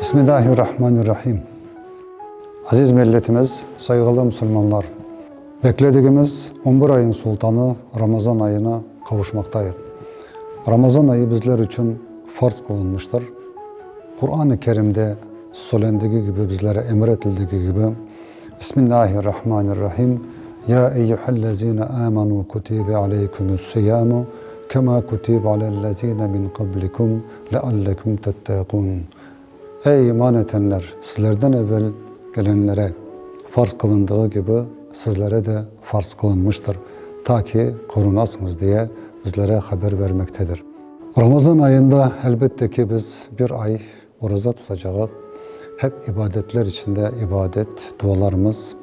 Bismillahirrahmanirrahim. Aziz milletimiz, saygılı Müslümanlar, beklediğimiz 11 ayın sultanı Ramazan ayına kavuşmaktayız. Ramazan ayı bizler için farz kılınmıştır. Kur'an-ı Kerim'de söylendiği gibi, bizlere emredildiği gibi Bismillahirrahmanirrahim. Ya eyyühellezine amanu kutibe aleykumus-siyamu kema kutibe alellezine min qablikum leallekum tettekun. Ey iman edenler, sizlerden evvel gelenlere farz kılındığı gibi sizlere de farz kılınmıştır. Ta ki korunasınız diye bizlere haber vermektedir. Ramazan ayında elbette ki biz bir ay oruza tutacağız. Hep ibadetler içinde ibadet, dualarımız,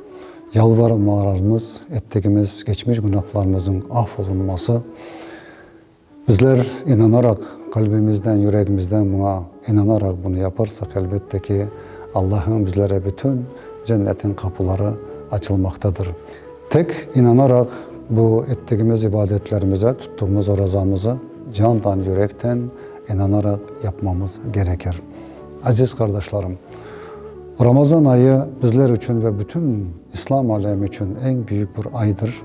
yalvarmalarımız, ettiğimiz geçmiş günahlarımızın affolunması. Bizler inanarak, kalbimizden, yüreğimizden buna inanarak bunu yaparsak elbette ki Allah'ın bizlere bütün cennetin kapıları açılmaktadır. Tek inanarak bu ettiğimiz ibadetlerimize, tuttuğumuz orucamızı candan, yürekten inanarak yapmamız gerekir. Aziz kardeşlerim, Ramazan ayı bizler için ve bütün İslam alemi için en büyük bir aydır.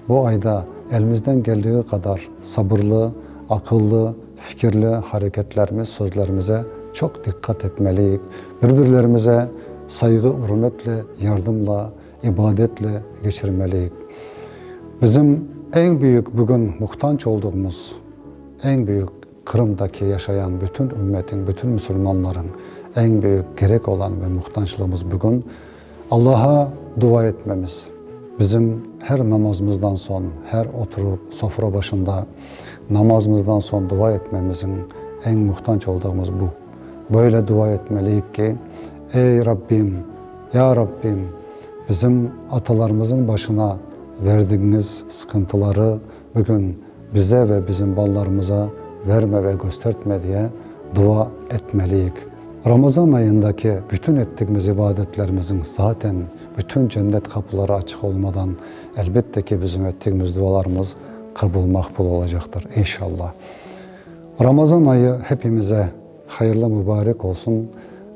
Bu ayda elimizden geldiği kadar sabırlı, akıllı, fikirli hareketlerimiz, sözlerimize çok dikkat etmeliyiz. Birbirlerimize saygı, hürmetle, yardımla, ibadetle geçirmeliyiz. Bizim en büyük bugün muhtaç olduğumuz, en büyük Kırım'daki yaşayan bütün ümmetin, bütün Müslümanların en büyük gerek olan ve muhtaçlığımız bugün Allah'a dua etmemiz. Bizim her namazımızdan son, her oturup sofra başında namazımızdan son dua etmemizin en muhtaç olduğumuz bu. Böyle dua etmeliyiz ki, ey Rabbim, ya Rabbim, bizim atalarımızın başına verdiğiniz sıkıntıları bugün bize ve bizim ballarımıza verme ve gösterme diye dua etmeliyiz. Ramazan ayındaki bütün ettiğimiz ibadetlerimizin zaten bütün cennet kapıları açık olmadan elbette ki bizim ettiğimiz dualarımız kabul makbul olacaktır inşallah. Ramazan ayı hepimize hayırlı mübarek olsun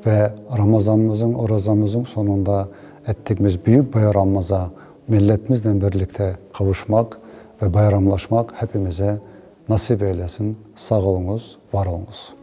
ve Ramazanımızın, orucumuzun sonunda ettiğimiz büyük bayramımıza milletimizle birlikte kavuşmak ve bayramlaşmak hepimize nasip eylesin. Sağ olunuz, var olunuz.